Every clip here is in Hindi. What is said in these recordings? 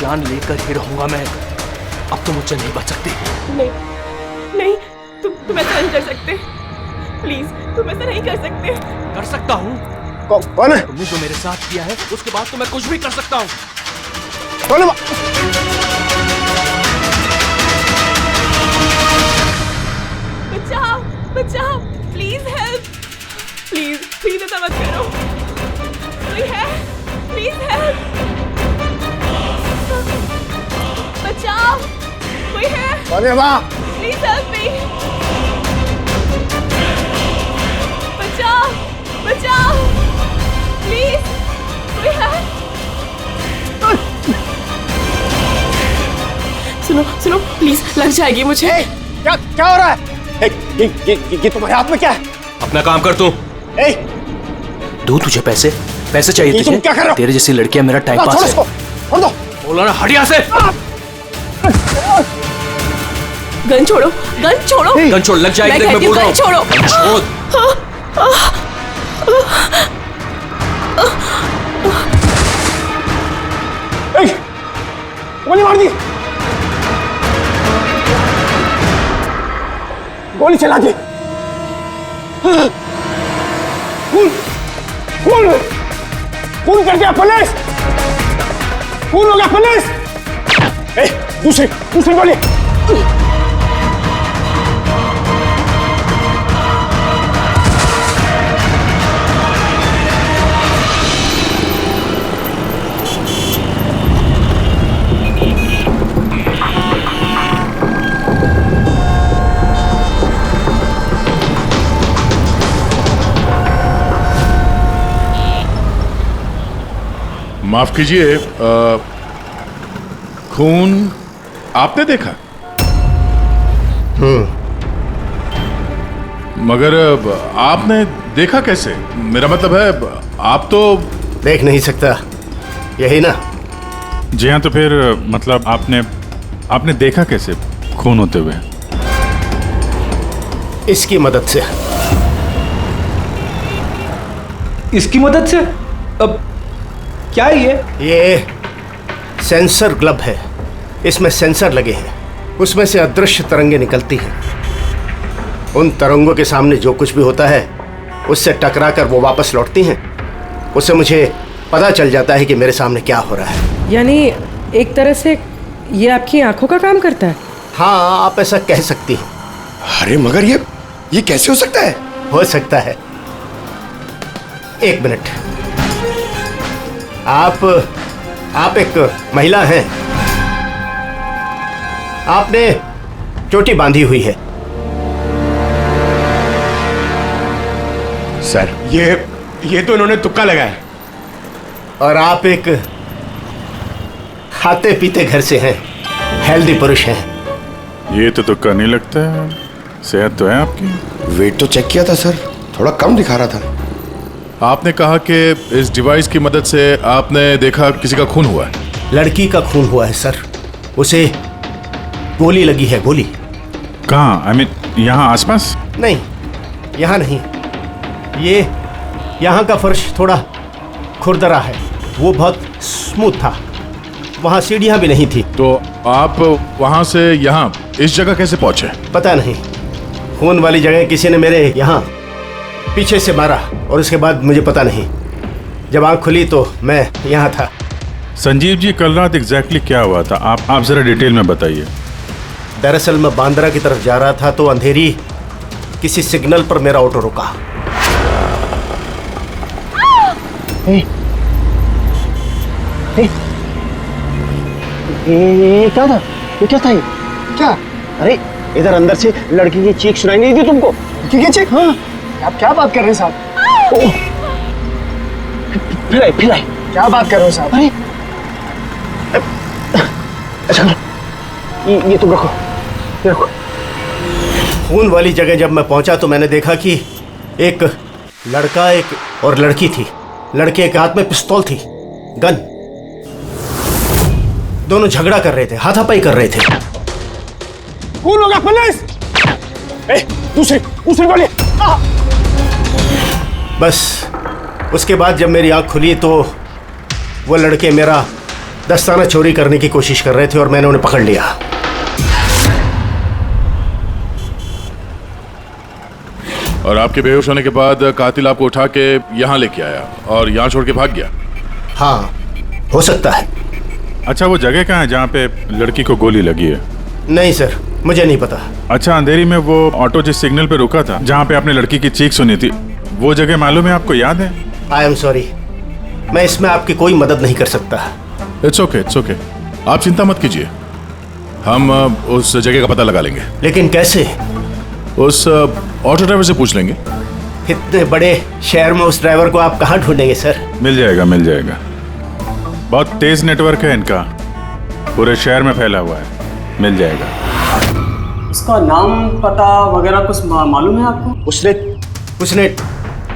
जान लेकर ही रहूंगा मैं। अब तो मुझसे नहीं बच सकती। नहीं नहीं, तुम ऐसा नहीं कर सकते। प्लीज, तुम ऐसा नहीं कर सकते। कर सकता हूँ। कौन है? तुमने जो मेरे साथ किया है उसके बाद तो मैं कुछ भी कर सकता हूँ। कौन है? बचाओ बचाओ, प्लीज हेल्प, प्लीज ऐसा मत करो। कोई है? प्लीज हेल्प, बचाओ, कोई है? कौन है वहाँ? प्लीज हेल्प मी, बचाओ बचाओ, प्लीज, कोई है? सुनो प्लीज, लग जाएगी मुझे। क्या हो रहा है? ये तुम्हारे हाथ में क्या है? अपना काम कर तू। दो तुझे पैसे चाहिए तुझे? तुम क्या कर रहे हो? तेरे जैसी लड़कियां मेरा टाइम पास है। छोड़ दो। बोला ना, हट यहाँ से। गन छोड़ो, गन छोड़, लग जाएगी। मैं बोल रहा हूँ, छोड़ो। गोली मार दी, गोली चला दी। खून कर दिया पुलिस, खून हो गया पुलिस। दूसरी गोली। माफ कीजिए, खून आपने देखा? मगर आपने देखा कैसे? मेरा मतलब है, आप तो देख नहीं सकता, यही ना? जी हाँ, तो फिर मतलब आपने देखा कैसे खून होते हुए? इसकी मदद से। इसकी मदद से? अब क्या है ये सेंसर ग्लब है, इसमें सेंसर लगे हैं, उसमें से अदृश्य तरंगें निकलती हैं। उन तरंगों के सामने जो कुछ भी होता है उससे टकराकर वो वापस लौटती हैं। उससे मुझे पता चल जाता है कि मेरे सामने क्या हो रहा है। यानी एक तरह से ये आपकी आंखों का काम करता है? हाँ, आप ऐसा कह सकती हैं। अरे मगर ये कैसे हो सकता है? हो सकता है। एक मिनट, आप एक महिला हैं, आपने चोटी बांधी हुई है। सर, ये तो इन्होंने तुक्का लगाया। और आप एक खाते पीते घर से हैं, हेल्दी पुरुष हैं। ये तो तुक्का नहीं लगता है, सेहत तो है आपकी। वेट तो चेक किया था सर, थोड़ा कम दिखा रहा था। आपने कहा कि इस डिवाइस की मदद से आपने देखा किसी का खून हुआ है। लड़की का खून हुआ है सर, उसे गोली लगी है, गोली। कहाँ? आई मीन यहाँ आसपास? नहीं, यहाँ नहीं, ये यहाँ का फर्श थोड़ा खुरदरा है, वो बहुत स्मूथ था, वहाँ सीढ़ियाँ भी नहीं थी। तो आप वहां से यहाँ इस जगह कैसे पहुंचे? पता नहीं, खून वाली जगह किसी ने मेरे यहाँ पीछे से मारा और उसके बाद मुझे पता नहीं। जब आँख खुली तो मैं यहाँ था। संजीव जी, कल रात एग्जैक्टली क्या हुआ था? आप जरा डिटेल में बताइए। दरअसल मैं बांद्रा की तरफ जा रहा था तो अंधेरी किसी सिग्नल पर मेरा ऑटो रुका। ये क्या था? ये क्या था? ये क्या? अरे इधर अंदर से लड़की की चीख सुनाई नहीं दी तुमको? ठीक है, चीख? हाँ। आप क्या बात कर रहे हैं साहब? फिर आई। क्या बात कर रहे हो साहब? अरे अच्छा, ये तुम रखो, ये रखो। खून वाली जगह जब मैं पहुंचा तो मैंने देखा कि एक लड़का एक और लड़की थी। लड़के के हाथ में पिस्तौल थी, गन। दोनों झगड़ा कर रहे थे, हाथापाई कर रहे थे। खून होगा पुलिस! दूसरी गोली! बस उसके बाद जब मेरी आंख खुली तो वो लड़के मेरा दस्ताना चोरी करने की कोशिश कर रहे थे और मैंने उन्हें पकड़ लिया। और आपके बेहोश होने के बाद कातिल आपको उठा के यहाँ लेके आया और यहाँ छोड़ के भाग गया। हाँ, हो सकता है। अच्छा, वो जगह कहाँ है जहाँ पे लड़की को गोली लगी है? नहीं सर, मुझे नहीं पता। अच्छा, अंधेरी में वो ऑटो जिस सिग्नल पे रुका था, जहाँ पे आपने लड़की की चीख सुनी थी, वो जगह मालूम है आपको? याद है? आई एम सॉरी, मैं इसमें आपकी कोई मदद नहीं कर सकता। It's okay, it's okay. आप चिंता मत कीजिए, हम उस जगह का पता लगा लेंगे। लेकिन कैसे? उस ऑटो ड्राइवर से पूछ लेंगे। इतने बड़े शहर में उस ड्राइवर को आप कहाँ ढूंढेंगे सर? मिल जाएगा, मिल जाएगा। बहुत तेज नेटवर्क है इनका, पूरे शहर में फैला हुआ है, मिल जाएगा। उसका नाम पता वगैरह कुछ मालूम है आपको? उसने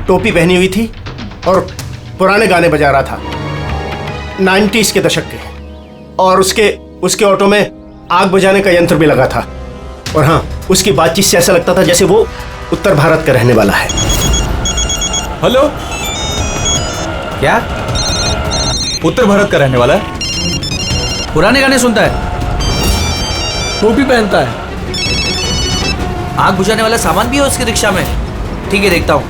टोपी पहनी हुई थी और पुराने गाने बजा रहा था, 90s के दशक के। और उसके ऑटो में आग बुझाने का यंत्र भी लगा था। और हाँ, उसकी बातचीत से ऐसा लगता था जैसे वो उत्तर भारत का रहने वाला है। हेलो, क्या उत्तर भारत का रहने वाला है? पुराने गाने सुनता है, टोपी पहनता है, आग बुझाने वाला सामान भी है उसके रिक्शा में। ठीक है, देखता हूँ।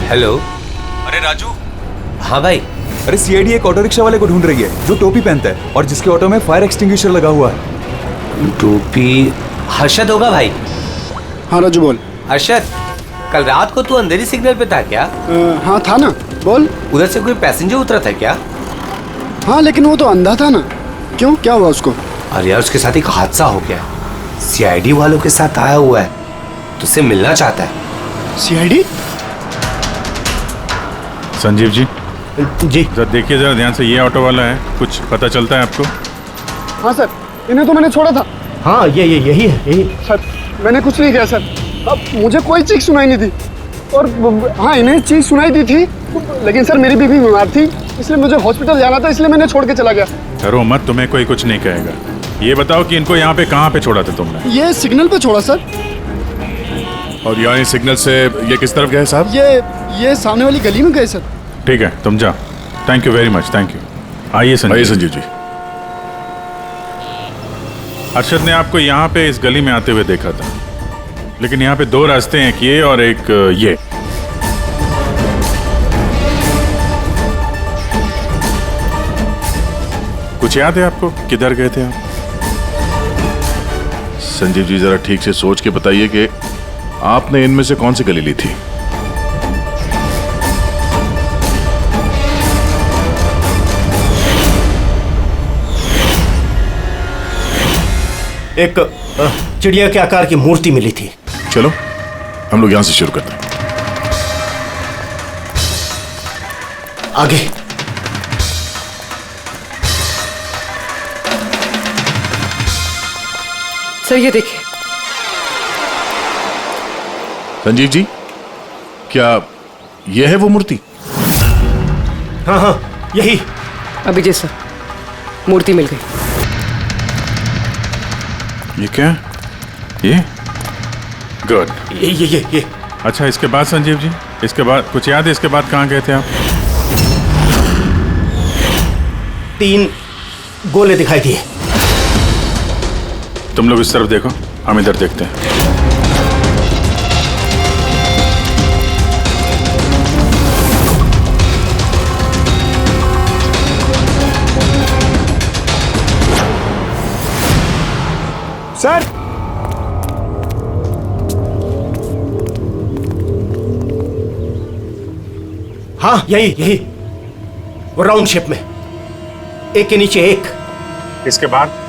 हेलो। अरे राजू। हाँ भाई। अरे सीआईडी एक ऑटो रिक्शा वाले को ढूंढ रही है जो टोपी पहनता है और जिसके ऑटो में फायर एक्सटिंग्विशर लगा हुआ है। टोपी हर्षद होगा भाई। हाँ राजू बोल। हर्षद, कल रात को तू अंधेरी सिग्नल पे था क्या? हाँ था ना, बोल। उधर से कोई पैसेंजर उतरा था क्या? हाँ, लेकिन वो तो अंधा था ना। क्यों, क्या हुआ उसको? अरे यार, उसके साथ एक हादसा हो गया। सीआईडी वालों के साथ आया हुआ है, तुझसे मिलना चाहता है। सीआईडी? संजीव जी। जी जरा देखिए, जरा ध्यान से। ये ऑटो वाला है, कुछ पता चलता है आपको? हाँ सर, इन्हें तो मैंने छोड़ा था। हाँ, यही है, यही। सर, मैंने कुछ नहीं किया सर। अब मुझे कोई चीख सुनाई नहीं थी। और हाँ, इन्हें चीख सुनाई दी थी, लेकिन सर मेरी बीवी बीमार थी, इसलिए मुझे हॉस्पिटल जाना था, इसलिए मैंने छोड़ के चला गया। डरो मत, तुम्हें कोई कुछ नहीं कहेगा। ये बताओ कि इनको यहाँ पे कहाँ पे छोड़ा था तुमने? ये सिग्नल पे छोड़ा सर। और यहाँ सिग्नल से ये किस तरफ गए साहब? ये सामने वाली गली में गए सर। ठीक है, तुम जाओ। Thank you very much, thank you. आइए संजीव जी। अरशद ने आपको यहाँ पे इस गली में आते हुए देखा था, लेकिन यहाँ पे दो रास्ते हैं, एक ये और एक ये। कुछ याद है आपको, किधर गए थे आप? संजीव जी, जरा ठीक से सोच के बताइए कि आपने इनमें से कौन सी गली ली थी? एक चिड़िया के आकार की मूर्ति मिली थी। चलो हम लोग यहां से शुरू करते हैं। आगे। सर ये देखिए। संजीव जी, क्या यह है वो मूर्ति? हाँ, यही। अभिजीत सर, मूर्ति मिल गई। ये क्या? ये गुड। ये। अच्छा, इसके बाद संजीव जी, इसके बाद कुछ याद है? इसके बाद कहाँ गए थे आप? 3 गोले दिखाई दिए। तुम लोग इस तरफ देखो, हम इधर देखते हैं। सर, हाँ, यही। वो राउंड शेप में, एक के नीचे एक। इसके बाद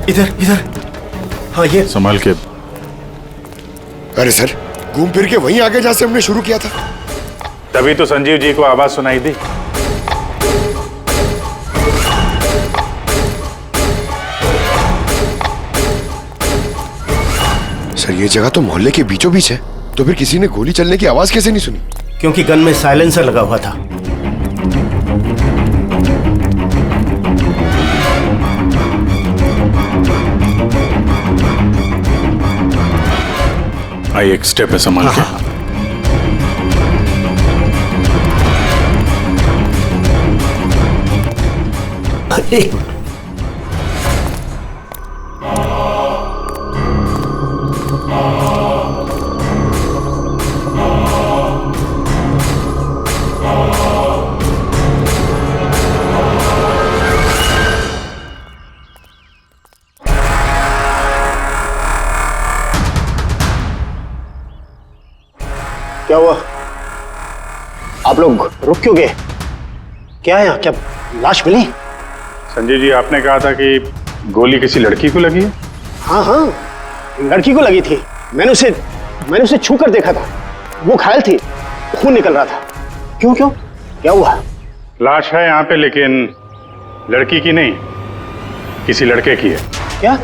इधर। हाँ, ये संभाल के। अरे सर, घूम फिर के वहीं आगे जहां से हमने शुरू किया था। तभी तो संजीव जी को आवाज सुनाई दी। सर ये जगह तो मोहल्ले के बीचों बीच है, तो फिर किसी ने गोली चलने की आवाज कैसे नहीं सुनी? क्योंकि गन में साइलेंसर लगा हुआ था। आई एक स्टेप है, संभाल के। एक क्या हुआ? आप लोग रुक क्यों गए? क्या है यहाँ? क्या लाश मिली? संजय जी, आपने कहा था कि गोली किसी लड़की को लगी है। हाँ हाँ, लड़की को लगी थी। मैंने उसे छू कर देखा था। वो घायल थी, खून निकल रहा था। क्यों क्यों क्या हुआ? लाश है यहाँ पे, लेकिन लड़की की नहीं, किसी लड़के की है। क्या?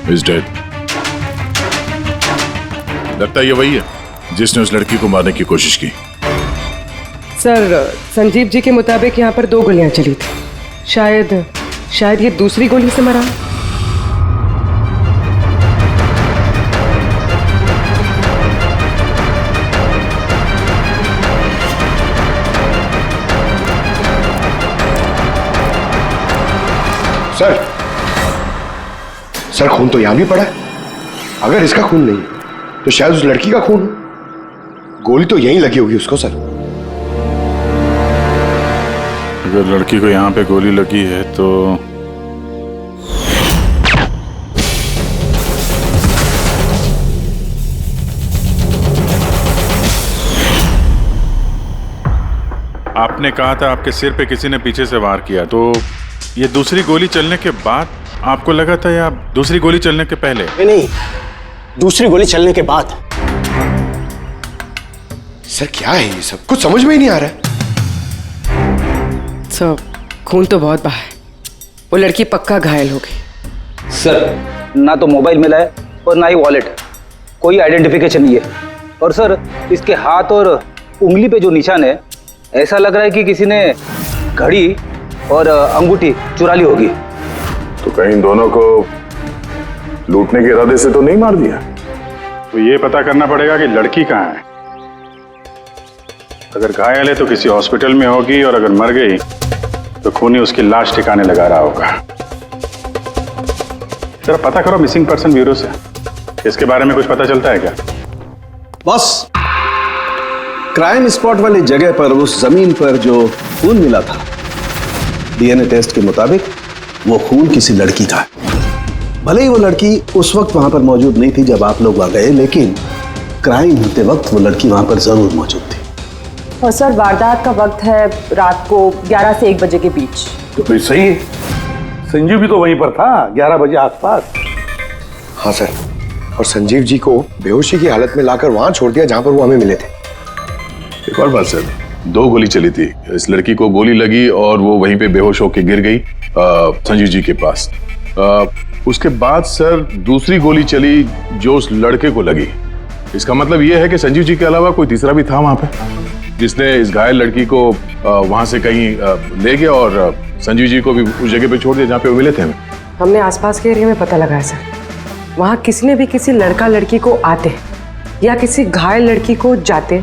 Is dead. लगता है ये वही है जिसने उस लड़की को मारने की कोशिश की। सर, संजीव जी के मुताबिक यहाँ पर 2 गोलियां चली थी। शायद ये दूसरी गोली से मरा। सर खून तो यहां भी पड़ा है। अगर इसका खून नहीं है तो शायद उस लड़की का खून हो। गोली तो यहीं लगी होगी उसको सर। अगर लड़की को यहाँ पे गोली लगी है तो आपने कहा था आपके सिर पे किसी ने पीछे से वार किया, तो ये दूसरी गोली चलने के बाद आपको लगा था या दूसरी गोली चलने के पहले? नहीं, दूसरी गोली चलने के बाद। सर क्या है ये सब? कुछ समझ में ही नहीं आ रहा है। सर, खून तो बहुत बहा है। वो लड़की पक्का घायल हो गई। सर, ना तो मोबाइल मिला है और ना ही वॉलेट। कोई आइडेंटिफिकेशन नहीं है। और सर, इसके हाथ और उंगली पे जो निशान है, ऐसा लग रहा है कि किसी ने घड़ी और अंगूठी चुरा ली होगी। तो कहीं दोनों को लूटने के इरादे से तो नहीं मार दिया? तो ये पता करना पड़ेगा कि लड़की कहाँ है। अगर घायल है तो किसी हॉस्पिटल में होगी, और अगर मर गई तो खूनी उसकी लाश ठिकाने लगा रहा होगा। जरा पता करो मिसिंग पर्सन ब्यूरो से, इसके बारे में कुछ पता चलता है क्या? बस, क्राइम स्पॉट वाली जगह पर उस जमीन पर जो खून मिला था, डीएनए टेस्ट के मुताबिक वो खून किसी लड़की का है। भले ही वो लड़की उस वक्त वहां पर मौजूद नहीं थी जब आप लोग वहां गए, लेकिन क्राइम होते वक्त वो लड़की वहां पर जरूर मौजूद थी। और सर, वारदात का वक्त है रात को 11 से 1 बजे के बीच। तो फिर सही है, संजीव भी तो वहीं पर था 11 बजे आसपास। हाँ सर, और संजीव जी को बेहोशी की हालत में लाकर वहां छोड़ दिया जहां पर वो हमें मिले थे। एक और बात सर, 2 गोली चली थी। इस लड़की को गोली लगी और वो वहीं पे बेहोश होकर गिर गई संजीव जी के पास। उसके बाद सर दूसरी गोली चली जो उस लड़के को लगी। इसका मतलब ये है कि संजीव जी के अलावा कोई तीसरा भी था वहां पे, जिसने इस घायल लड़की को वहां से कहीं ले गया और संजीव जी को भी उस जगह पे छोड़ दिया जहाँ पे वो मिले थे। हमने आसपास के एरिया में पता लगाया सर, वहाँ किसी ने भी किसी लड़का लड़की को आते या किसी घायल लड़की को जाते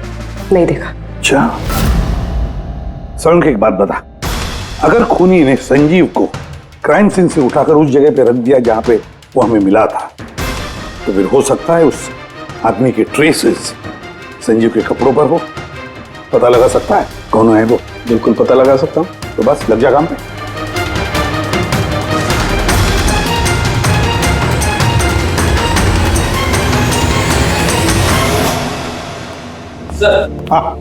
नहीं देखा। अच्छा सर, एक बात बता, अगर खूनी ने संजीव को क्राइम सीन से उठाकर उस जगह पे रख दिया जहां पे वो हमें मिला था, तो फिर हो सकता है उस आदमी के ट्रेसेस संजीव के कपड़ों पर हो। पता लगा सकता है कौन है वो? बिल्कुल पता लगा सकता हूँ। तो बस लग जा काम पे। सर, हाँ,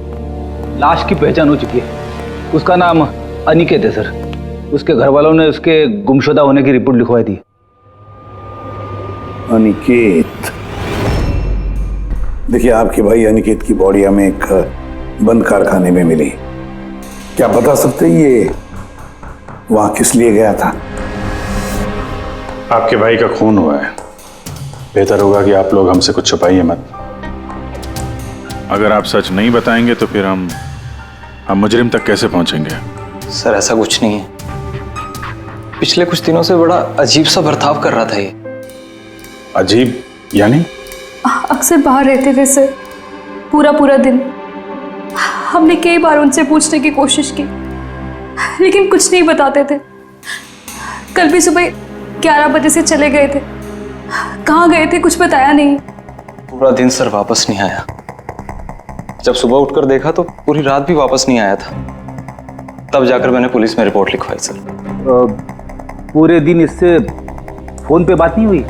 लाश की पहचान हो चुकी है। उसका नाम अनिकेत है सर। उसके घर वालों ने उसके गुमशुदा होने की रिपोर्ट लिखवाई थी। अनिकेत, देखिए आपके भाई अनिकेत की बॉडी हमें एक बंद कारखाने में मिली। क्या बता सकते हैं ये वहां किस लिए गया था? आपके भाई का खून हुआ है, बेहतर होगा कि आप लोग हमसे कुछ छुपाइए मत। अगर आप सच नहीं बताएंगे तो फिर हम मुजरिम तक कैसे पहुंचेंगे? सर ऐसा कुछ नहीं है, पिछले कुछ दिनों से बड़ा अजीब सा बर्ताव कर रहा था ये। अजीब यानी? अक्सर बाहर रहते थे सर, पूरा दिन। हमने कई बार उनसे पूछने की कोशिश की, लेकिन कुछ नहीं बताते थे। कल भी सुबह 11 बजे से चले गए थे। कहाँ गए थे कुछ बताया नहीं। पूरा दिन सर वापस नहीं आया। जब सुबह उठकर देखा तो पूरी रात भी वापस नहीं आया था। तब जाकर मैंने पुलिस में रिपोर्ट लिखवाई सर। पूरे दिन इससे फोन पे बात नहीं हुई?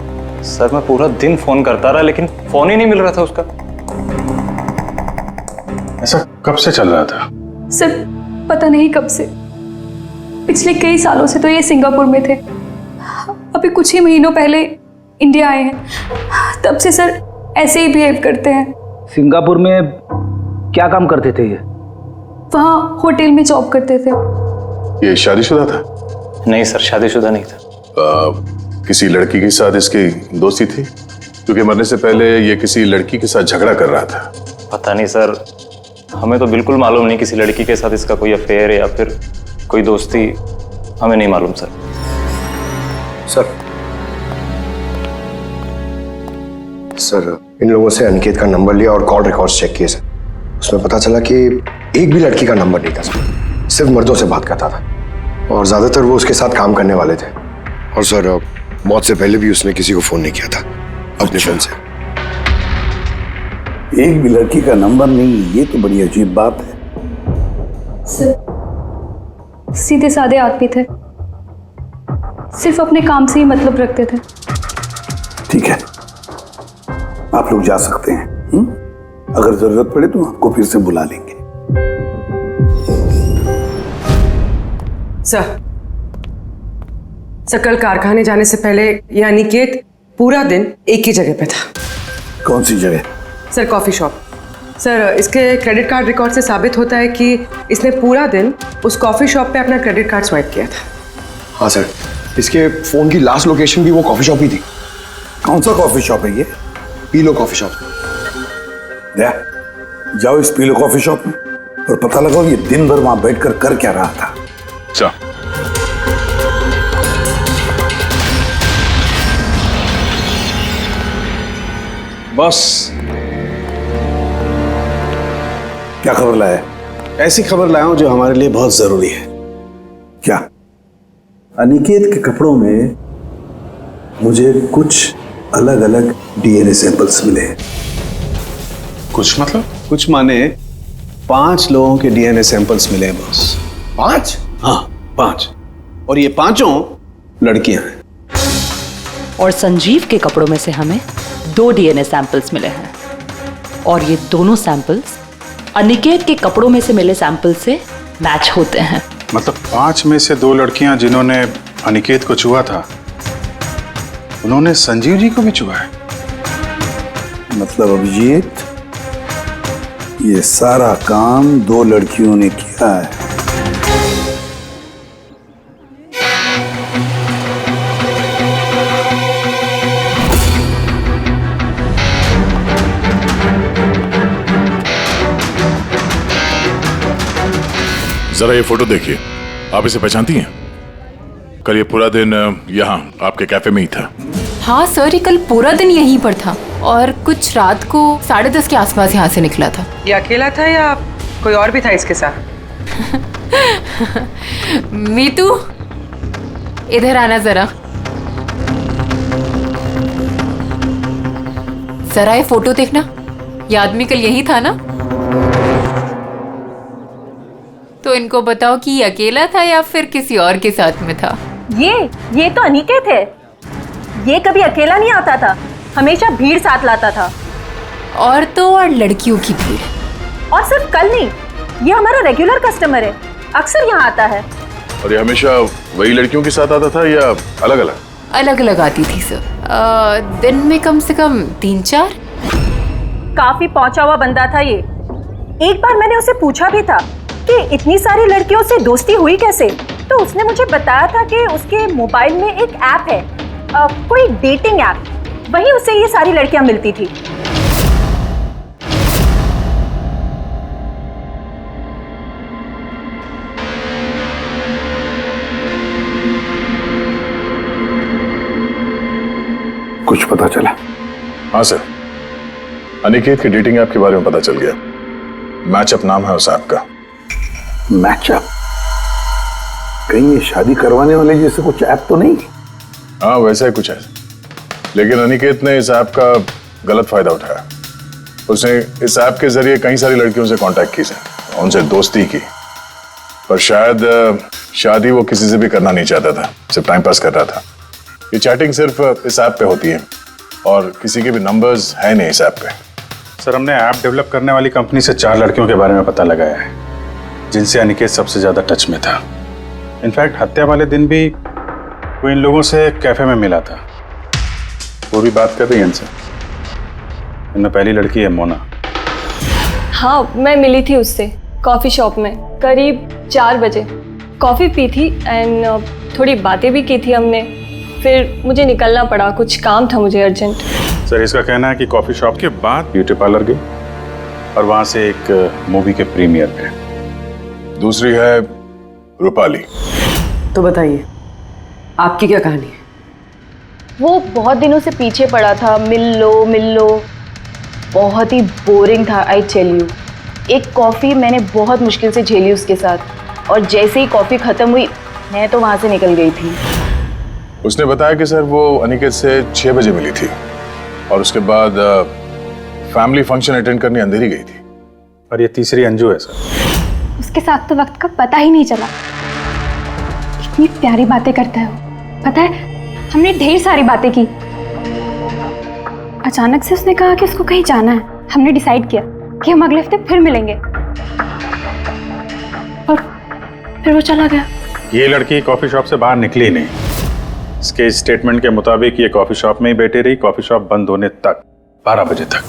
सर मैं पूरा दिन फोन करता रहा, लेकिन फोन ही नहीं मिल रहा था उसका। ऐसा कब से चल रहा था? सर पता नहीं कब से, पिछले कई सालों से तो ये सिंगापुर में थे। अभी कुछ ही महीनों पहले इंडिया आए हैं। तब से सर ऐसे ही बिहेव करते हैं। सिंगापुर में क्या काम करते थे ये? वहाँ होटल में जॉब करते थे। ये शादीशुदा था? नहीं सर, शादीशुदा नहीं था। किसी लड़की के साथ इसकी दोस्ती थी? क्योंकि मरने से पहले ये किसी लड़की के साथ झगड़ा कर रहा था। पता नहीं सर, हमें तो बिल्कुल मालूम नहीं किसी लड़की के साथ इसका कोई अफेयर है या फिर कोई दोस्ती, हमें नहीं मालूम सर। सर इन लोगों से अनिकेत का नंबर लिया और कॉल रिकॉर्ड्स चेक किए सर। उसमें पता चला कि एक भी लड़की का नंबर नहीं था सर, सिर्फ मर्दों से बात करता था और ज्यादातर वो उसके साथ काम करने वाले थे। और सर मौत से पहले भी उसने किसी को फोन नहीं किया था अपने फोन से। एक भी लड़की का नंबर नहीं, ये तो बड़ी अजीब बात है। सर सीधे साधे आदमी थे, सिर्फ अपने काम से ही मतलब रखते थे। ठीक है, आप लोग जा सकते हैं। अगर जरूरत पड़े तो आपको फिर से बुला लेंगे। सर कल कारखाने जाने से पहले ये अनिकेत पूरा दिन एक ही जगह पे था। कौन सी जगह? Sir coffee shop. सर इसके क्रेडिट कार्ड रिकॉर्ड से साबित होता है कि इसने पूरा दिन उस कॉफी शॉप पे अपना क्रेडिट कार्ड स्वाइप किया था। हाँ सर, इसके फोन की लास्ट लोकेशन भी वो कॉफी शॉप ही थी। कौन सा कॉफी शॉप है ये? पीलो कॉफी शॉप। जाओ इस पीलो कॉफी शॉप में और पता लगाओ ये दिन भर वहां बैठकर कर क्या रहा था। अच्छा। बॉस, क्या खबर लाया? ऐसी खबर लाया हूं जो हमारे लिए बहुत जरूरी है। क्या? अनिकेत के कपड़ों में मुझे कुछ अलग अलग डीएनए सैंपल्स मिले हैं। कुछ मतलब? कुछ माने 5 लोगों के डीएनए सैंपल्स मिले हैं बॉस। 5? हाँ 5, और ये 5 लड़कियां हैं। और संजीव के कपड़ों में से हमें 2 डीएनए सैंपल्स मिले हैं और ये दोनों सैंपल्स अनिकेत के कपड़ों में से मिले सैंपल से मैच होते हैं। मतलब 5 में से 2 लड़कियां जिन्होंने अनिकेत को छुआ था, उन्होंने संजीव जी को भी छुआ है। मतलब अभिजीत, ये सारा काम 2 लड़कियों ने किया है। जरा ये फोटो देखिए, आप इसे पहचानती हैं? कल ये पूरा दिन यहाँ आपके कैफे में ही था। हाँ सर, ये कल पूरा दिन यहीं पर था और कुछ रात को 10:30 के आसपास यहाँ से निकला था। ये अकेला था या कोई और भी था इसके साथ? मीतू, इधर आना जरा। जरा ये फोटो देखना, ये आदमी कल यही था ना? तो इनको बताओ कि ये अकेला था या फिर किसी और के साथ में था। ये तो अनिकेत है। ये कभी अकेला नहीं आता था, हमेशा भीड़ साथ लाता था। औरतों और लड़कियों की भीड़। और सिर्फ कल नहीं, ये हमारा रेगुलर कस्टमर है, अक्सर यहाँ आता है। और ये हमेशा वही लड़कियों के साथ आता था या अलग अलग? अलग अलग आती थी सर, दिन में कम से कम 3-4। काफी पहुंचा हुआ बंदा था ये। एक बार मैंने उसे पूछा भी था कि इतनी सारी लड़कियों से दोस्ती हुई कैसे, तो उसने मुझे बताया था कि उसके मोबाइल में एक ऐप है, कोई डेटिंग ऐप, वहीं उससे ये सारी लड़कियां मिलती थी। कुछ पता चला? हाँ सर, अनिकेत के डेटिंग ऐप के बारे में पता चल गया। मैचअप नाम है उस ऐप का। मैचअप? कहीं ये शादी करवाने वाले जैसे कुछ ऐप तो नहीं? हाँ वैसा ही कुछ है, लेकिन अनिकेत ने इस ऐप का गलत फायदा उठाया। उसने इस ऐप के जरिए कई सारी लड़कियों से कांटेक्ट की, उनसे दोस्ती की, पर शायद शादी वो किसी से भी करना नहीं चाहता था, सिर्फ टाइम पास कर रहा था। ये चैटिंग सिर्फ इस ऐप पे होती है और किसी के भी नंबर्स है नहीं इस ऐप पे। सर, हमने ऐप डेवलप करने वाली कंपनी से 4 लड़कियों के बारे में पता लगाया है जिनसे अनिकेत सबसे ज्यादा टच में था। इनफैक्ट हत्या वाले दिन भी वो इन लोगों से कैफे में मिला था। वो भी बात कर रही है इनसे। इनमें पहली लड़की है मोना। हाँ, मैं मिली थी उससे कॉफ़ी शॉप में करीब 4 बजे। कॉफ़ी पी थी एंड थोड़ी बातें भी की थी हमने। फिर मुझे निकलना पड़ा, कुछ काम था मुझे अर्जेंट। सर, इसका कहना है कि कॉफी शॉप के बाद ब्यूटी पार्लर गई और वहां से एक मूवी के प्रीमियर पे। दूसरी है रूपाली। तो बताइए, आपकी क्या कहानी है? वो बहुत दिनों से पीछे पड़ा था, मिल लो। बहुत ही बोरिंग था, आई टेल यू। एक कॉफ़ी मैंने बहुत मुश्किल से झेली उसके साथ, और जैसे ही कॉफ़ी ख़त्म हुई मैं तो वहाँ से निकल गई थी। उसने बताया कि सर वो अनिकेत से 6 बजे मिली थी और उसके बाद फैमिली फंक्शन अटेंड करने अंधेरी गई थी। और ये तीसरी अंजू है सर। उसके साथ तो वक्त का पता ही नहीं चला। इतनी प्यारी बातें करता है वो। पता है, हमने ढेर सारी बातें की। अचानक से उसने कहा कि उसको कहीं जाना है। हमने डिसाइड किया कि हम अगले हफ्ते फिर मिलेंगे, और फिर वो चला गया। ये लड़की कॉफी शॉप से बाहर निकली नहीं। इसके स्टेटमेंट के मुताबिक ये कॉफी शॉप में ही बैठी रही, कॉफी शॉप बंद होने तक, 12 बजे तक।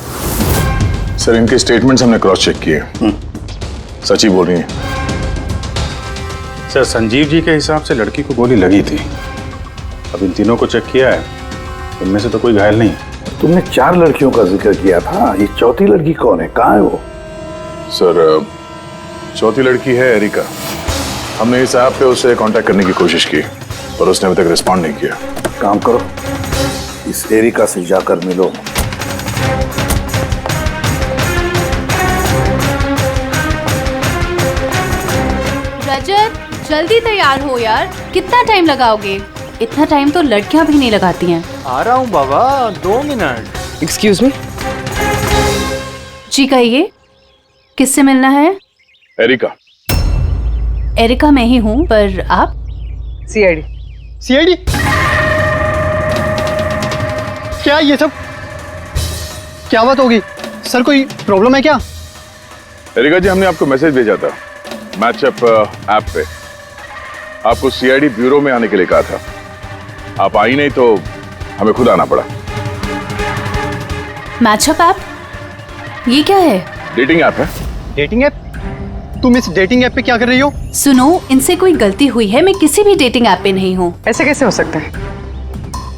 सर, इनके स्टेटमेंट्स हमने क्रॉस चेक किए, सच ही बोल रही हैं। सर, संजीव जी के हिसाब से लड़की को गोली लगी थी। अब इन तीनों को चेक किया है, इनमें से तो कोई घायल नहीं। तुमने 4 लड़कियों का जिक्र किया था, ये चौथी लड़की कौन है? कहाँ है वो? सर, चौथी लड़की है एरिका। हमने इस ऐप पे उससे कांटेक्ट करने की कोशिश की पर उसने अभी तक रिस्पॉन्ड नहीं किया। काम करो, इस एरिका से जाकर मिलो। रजत, जल्दी तैयार हो यार, कितना टाइम लगाओगे? इतना टाइम तो लड़कियां भी नहीं लगाती हैं। आ रहा हूँ बाबा, 2 मिनट। Excuse me. जी कहिए, किससे मिलना है? एरिका। एरिका मैं ही हूँ, पर आप? सीआईडी। सीआईडी? क्या ये सब? क्या बात होगी सर, कोई प्रॉब्लम है क्या? एरिका जी, हमने आपको मैसेज भेजा था मैचअप ऐप पे। आपको सीआईडी ब्यूरो में आने के लिए कहा था। आप आई नहीं तो हमें खुद आना पड़ा। Matchup app? ये क्या है? डेटिंग ऐप है। Dating app? तुम इस डेटिंग ऐप पे क्या कर रही हो? सुनो, इनसे कोई गलती हुई है, मैं किसी भी डेटिंग ऐप पे नहीं हूँ। ऐसे कैसे हो सकता है?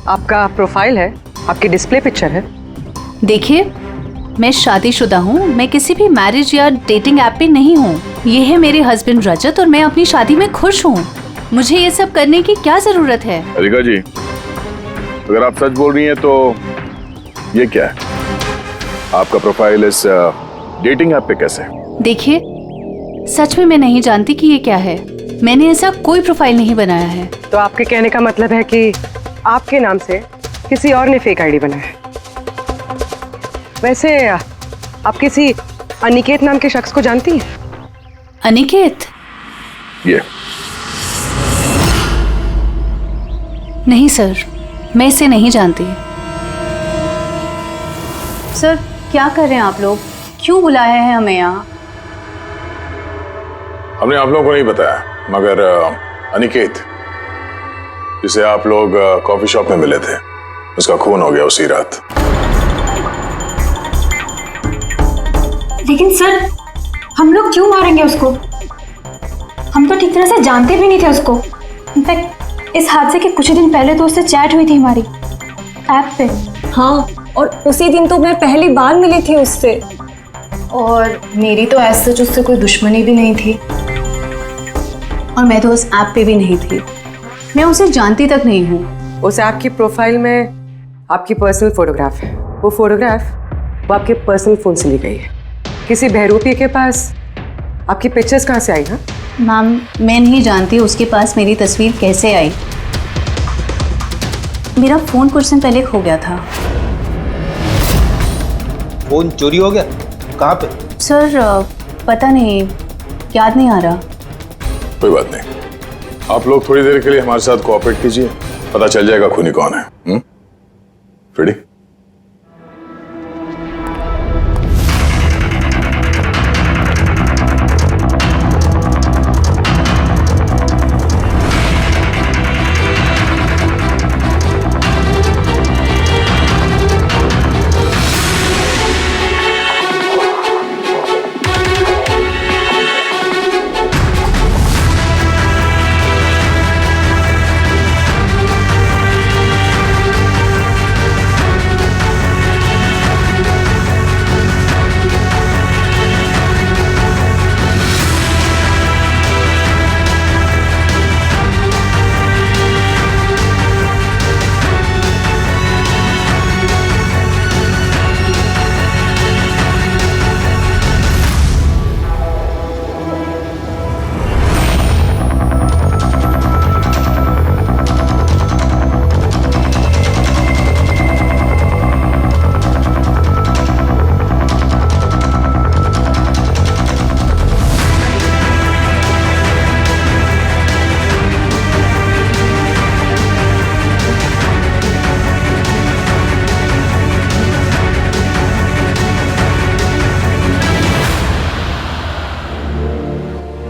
आपका प्रोफाइल है, आपकी डिस्प्ले पिक्चर है। देखिए, मैं शादीशुदा हूँ, मैं किसी भी मैरिज या डेटिंग ऐप पे नहीं हूँ। ये है मेरे हस्बैंड रजत और मैं अपनी शादी में खुश हूँ। मुझे ये सब करने की क्या जरूरत है? एरिका जी, अगर आप सच बोल रही हैं तो ये क्या है? आपका प्रोफाइल इस डेटिंग ऐप पे कैसे? देखिए, सच में मैं नहीं जानती कि ये क्या है। मैंने ऐसा कोई प्रोफाइल नहीं बनाया है। तो आपके कहने का मतलब है कि आपके नाम से किसी और ने फेक आईडी बनाया है। वैसे आप किसी अनिकेत नाम के शख्स को जानती हैं? अनिकेत? ये नहीं सर, मैं इसे नहीं जानती। सर, क्या कर रहे हैं आप लोग? क्यों बुलाए हैं हमें यहाँ? हमने आप लोगों को नहीं बताया, मगर अनिकेत, जिसे आप लोग कॉफी शॉप में मिले थे, उसका खून हो गया उसी रात। लेकिन सर, हम लोग क्यों मारेंगे उसको? हम तो ठीक तरह से जानते भी नहीं थे उसको। इनफैक्ट इस हादसे के कुछ ही दिन पहले तो उससे चैट हुई थी हमारी ऐप पे। हाँ, और उसी दिन तो मैं पहली बार मिली थी उससे। और मेरी तो ऐसे सच उससे कोई दुश्मनी भी नहीं थी। और मैं तो उस ऐप पे भी नहीं थी, मैं उसे जानती तक नहीं हूँ। उस ऐप की प्रोफाइल में आपकी पर्सनल फोटोग्राफ है। वो फोटोग्राफ वो आपके पर्सनल फोन से ली गई है। किसी बहरूपी के पास आपकी पिक्चर्स कहाँ से आई? हाँ मैम, मैं नहीं जानती उसके पास मेरी तस्वीर कैसे आई। मेरा फोन कुछ दिन पहले खो गया था। फोन चोरी हो गया? कहाँ पे? सर पता नहीं, याद नहीं आ रहा। कोई बात नहीं, आप लोग थोड़ी देर के लिए हमारे साथ कोऑपरेट कीजिए, पता चल जाएगा खूनी कौन है। रेडी?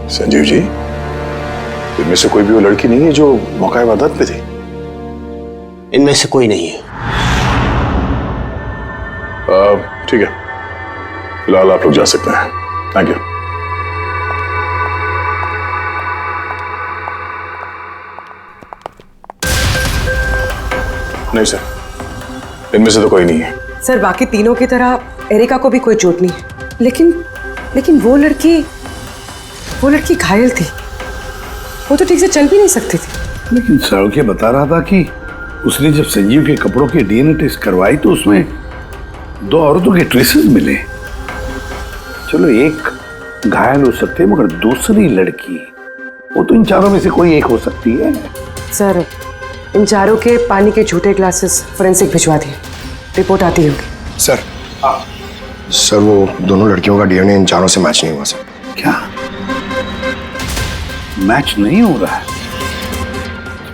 संजीव जी, इनमें से कोई भी वो लड़की नहीं है जो मौका वारदात पे थी? इनमें से कोई नहीं है। ठीक है, फिलहाल आप लोग जा सकते हैं। Thank you. नहीं सर, इनमें से तो कोई नहीं है। सर, बाकी तीनों की तरह एरिका को भी कोई चोट नहीं है, लेकिन वो लड़की घायल थी। वो तो ठीक से चल भी नहीं सकती थी। लेकिन सौरभ बता रहा था कि उसने जब संजीव के कपड़ों के डीएनए टेस्ट करवाई तो उसमें 2 औरतों के ट्रेसेस मिले। चलो एक घायल हो सकते हैं, मगर दूसरी लड़की वो तो इन चारों में से कोई एक हो सकती है। सर, इन चारों के पानी के झूठे ग्लासेस फोरेंसिक भिजवा दिए, रिपोर्ट आती होगी। सर वो दोनों लड़कियों का डीएनए इन चारों से मैच नहीं हुआ सर। क्या मैच नहीं हो रहा है?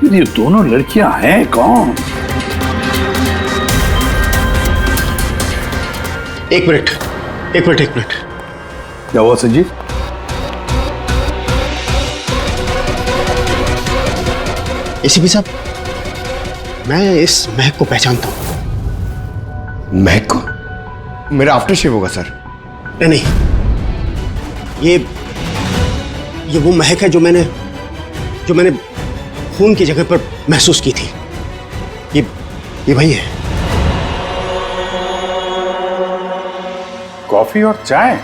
ये दोनों लड़कियां हैं कौन? एक मिनट। क्या हुआ संजीव? एसीपी साहब, मैं इस महक को पहचानता हूं। महक को? मेरा आफ्टर शेव होगा सर। नहीं, ये वो महक है जो मैंने खून की जगह पर महसूस की थी। ये वही है। कॉफी और चाय?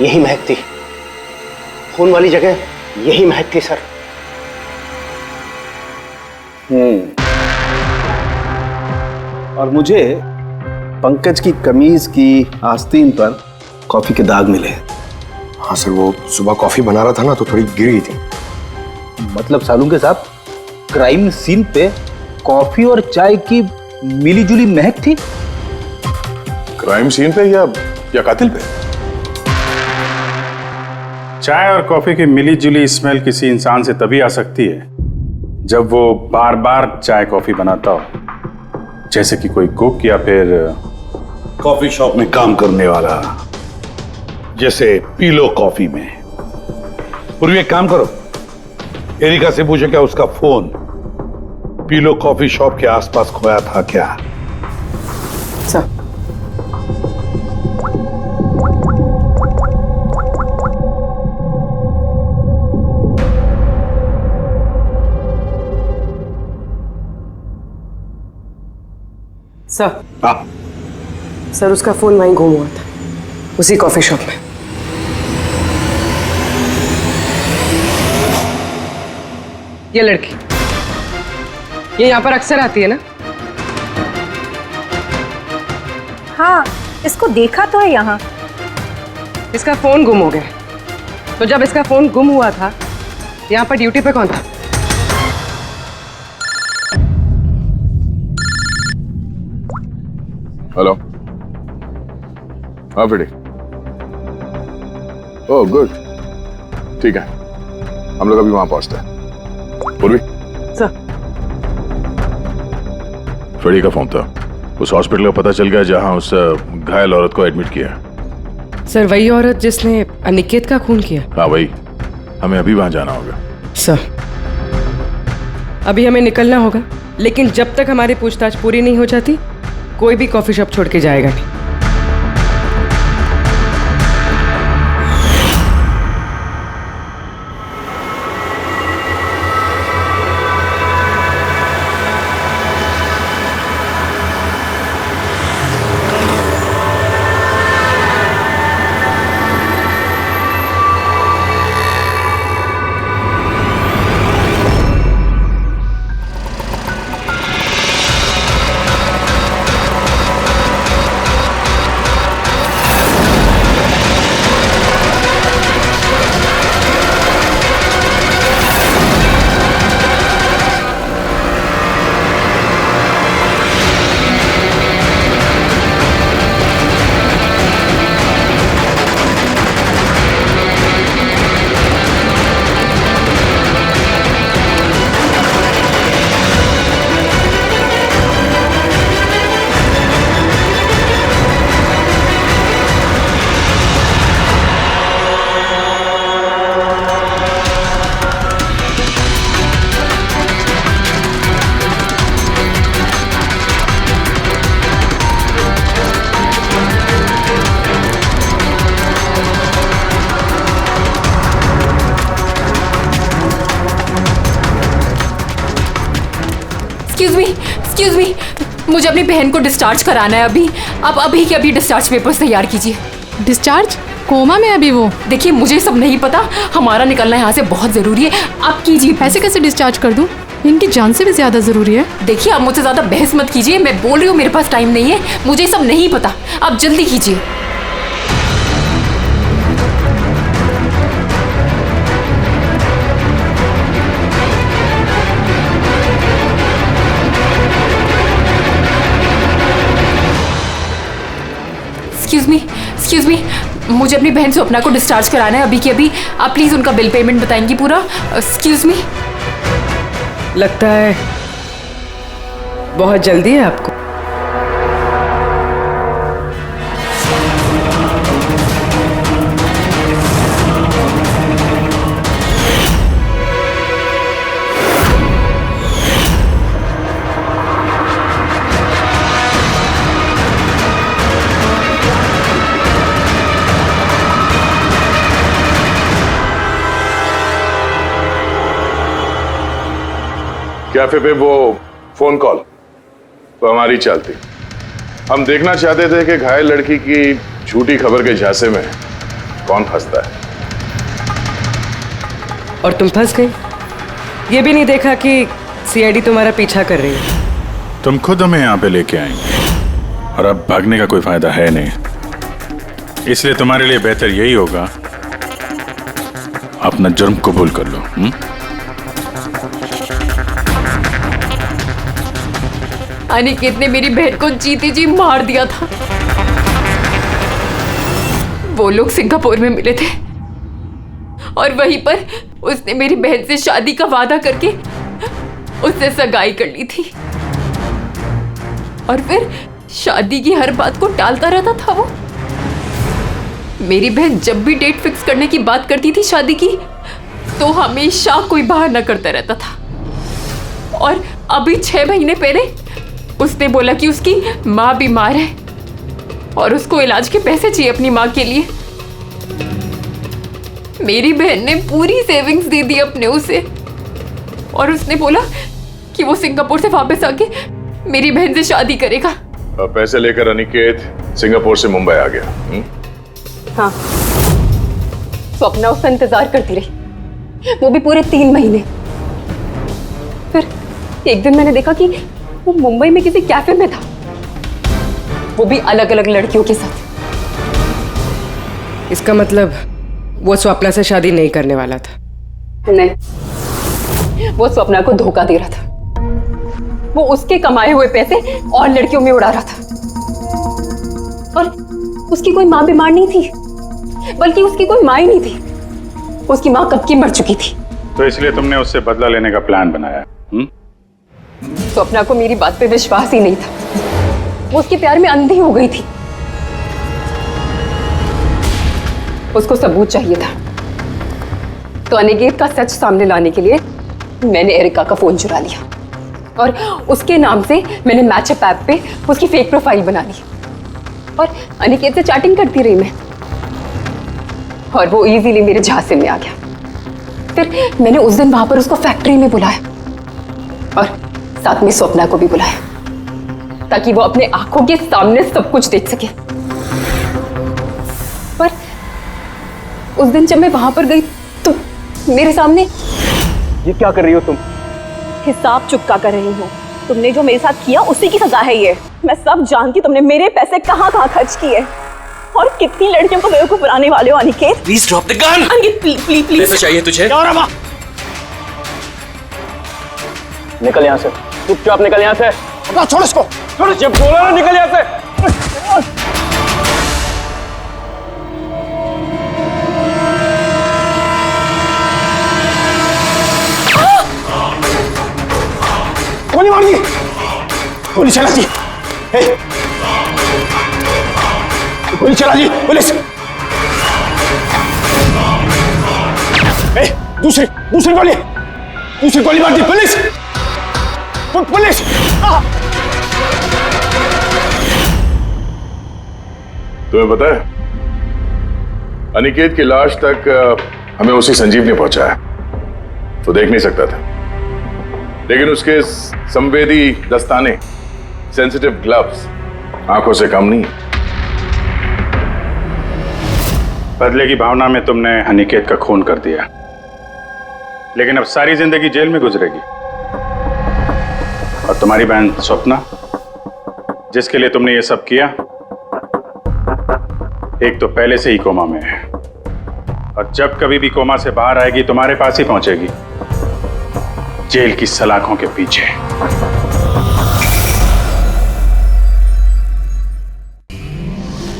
यही महक थी। खून वाली जगह यही महक थी सर। और मुझे पंकज की कमीज की आस्तीन पर कॉफी के दाग मिले। हाँ सर, वो सुबह कॉफी बना रहा था ना तो थोड़ी गिर गई थी। मतलब सालुंके साहब, क्राइम सीन पे कॉफी और चाय की मिलीजुली महक थी? क्राइम सीन पे या कातिल पे? चाय और कॉफी की मिलीजुली स्मेल किसी इंसान से तभी आ सकती है जब वो बार बार चाय कॉफी बनाता हो, जैसे कि कोई कुक या फिर कॉफी शॉप में काम करने वाला, जैसे पीलो कॉफी में। पूर्वी एक काम करो, एरिका से पूछो क्या उसका फोन पीलो कॉफी शॉप के आसपास खोया था क्या? Sir, sir. हाँ सर, उसका फोन वहीं गुम हुआ था, उसी कॉफी शॉप में। ये लड़की, ये यहाँ पर अक्सर आती है ना? हाँ, इसको देखा तो है यहाँ। इसका फोन गुम हो गया, तो जब इसका फोन गुम हुआ था यहाँ पर ड्यूटी पे कौन था? हेलो। हाँ फ्रेडी। ओह गुड, ठीक है, हम लोग अभी वहां पहुंचते हैं। पूर्वी सर। फ्रेडी का फोन था, उस हॉस्पिटल का पता चल गया जहां उस घायल औरत को एडमिट किया। सर, वही औरत जिसने अनिकेत का खून किया? हाँ वही, हमें अभी वहां जाना होगा। सर, अभी हमें निकलना होगा, लेकिन जब तक हमारी पूछताछ पूरी नहीं हो जाती कोई भी कॉफी शॉप छोड़ के जाएगा नहीं। एक्सक्यूज मी, मुझे अपनी बहन को डिस्चार्ज कराना है अभी। आप अभी के अभी डिस्चार्ज पेपर्स तैयार कीजिए। डिस्चार्ज? कोमा में अभी वो? देखिए मुझे सब नहीं पता, हमारा निकलना यहाँ से बहुत जरूरी है, आप कीजिए। ऐसे कैसे डिस्चार्ज कर दूं? इनकी जान से भी ज्यादा जरूरी है। देखिए आप मुझसे ज्यादा बहस मत कीजिए, मैं बोल रही हूँ मेरे पास टाइम नहीं है, मुझे सब नहीं पता, आप जल्दी कीजिए। एक्सक्यूज मी, मुझे अपनी बहन स्वप्ना को डिस्चार्ज कराना है अभी के अभी। आप प्लीज उनका बिल पेमेंट बताएंगी पूरा? Excuse me. लगता है बहुत जल्दी है आपको। कैफे पे वो फोन कॉल तो हमारी चलती। हम देखना चाहते थे कि घायल लड़की की झूठी खबर के झांसे में कौन फंसता है। और तुम फंस गई। ये भी नहीं देखा कि सीआईडी तुम्हारा पीछा कर रही है। तुम खुद हमें यहाँ पे लेके आएंगे और अब भागने का कोई फायदा है नहीं, इसलिए तुम्हारे लिए बेहतर यही होगा अपना जुर्म कबूल कर लो। अनिकेत ने मेरी बहन को जीते जी मार दिया था। वो लोग सिंगापुर में मिले थे और वहीं पर उसने मेरी बहन से शादी का वादा करके उससे सगाई कर ली थी और फिर शादी की हर बात को टालता रहता था वो। मेरी बहन जब भी डेट फिक्स करने की बात करती थी शादी की तो हमेशा कोई बहाना करता रहता था। और अभी 6 महीने पहले उसने बोला कि उसकी माँ बीमार है और उसको इलाज के पैसे चाहिए अपनी माँ के लिए। मेरी बहन ने पूरी सेविंग्स दे दी अपने उसे और उसने बोला कि वो सिंगापुर से वापस आके मेरी बहन से शादी करेगा। पैसे लेकर अनिकेत सिंगापुर से मुंबई आ गया। हाँ, स्वप्ना उसका इंतजार करती रही, वो भी पूरे 3 महीने। फिर एक दिन मैंने देखा कि वो मुंबई में किसी कैफे में था, वो भी अलग अलग लड़कियों के साथ। इसका मतलब वो स्वप्ना से शादी नहीं करने वाला था? नहीं, वो स्वप्ना को धोखा दे रहा था। वो उसके कमाए हुए पैसे और लड़कियों में उड़ा रहा था। और उसकी कोई माँ बीमार नहीं थी, बल्कि उसकी कोई माँ ही नहीं थी। उसकी माँ कब की मर चुकी थी। तो इसलिए तुमने उससे बदला लेने का प्लान बनाया? स्वप्ना को मेरी बात पे विश्वास ही नहीं था। वो उसके प्यार में अंधी हो गई थी। उसको सबूत चाहिए था, तो अनिकेत का सच सामने लाने के लिए मैंने एरिका का फोन चुरा लिया और उसके नाम से मैंने मैचअप ऐप पे उसकी फेक प्रोफाइल बना ली और अनिकेत से चैटिंग करती रही मैं, और वो इजीली मेरे झांसे में आ गया। फिर मैंने उस दिन वहां पर उसको फैक्ट्री में बुलाया और साथ में स्वप्ना को भी बुलाया, ताकि वो अपने आंखों के सामने सब कुछ देख सके। पर उस दिन जब मैं वहां पर गई तो मेरे सामने। ये क्या कर रही हो तुम? हिसाब चुका कर रही हूँ। तुमने जो मेरे साथ किया उसी की सजा है ये। मैं सब जानती हूँ तुमने मेरे पैसे कहाँ कहाँ खर्च किए और कितनी लड़कियों को बेवकूफ बनाने वाले हो Aniket. Please drop the gun. Aniket please please please. पैसा चाहिए तुझे? निकल यहाँ से, चुपचाप निकल यहाँ से। छोड़ इसको, छोड़। जब बोला ना निकल यहाँ से। गोली मार दी, गोली चला दी, गोली चला दी पुलिस। दूसरी गोली मार दी पुलिस, पुलिस। तुम्हें पता है अनिकेत की लाश तक हमें उसी संजीव ने पहुंचाया। तो देख नहीं सकता था, लेकिन उसके संवेदी दस्ताने, सेंसिटिव ग्लव्स आंखों से कम नहीं। बदले की भावना में तुमने अनिकेत का खून कर दिया, लेकिन अब सारी जिंदगी जेल में गुजरेगी। और तुम्हारी बहन स्वप्ना, जिसके लिए तुमने ये सब किया, एक तो पहले से ही कोमा में है, और जब कभी भी कोमा से बाहर आएगी तुम्हारे पास ही पहुंचेगी, जेल की सलाखों के पीछे।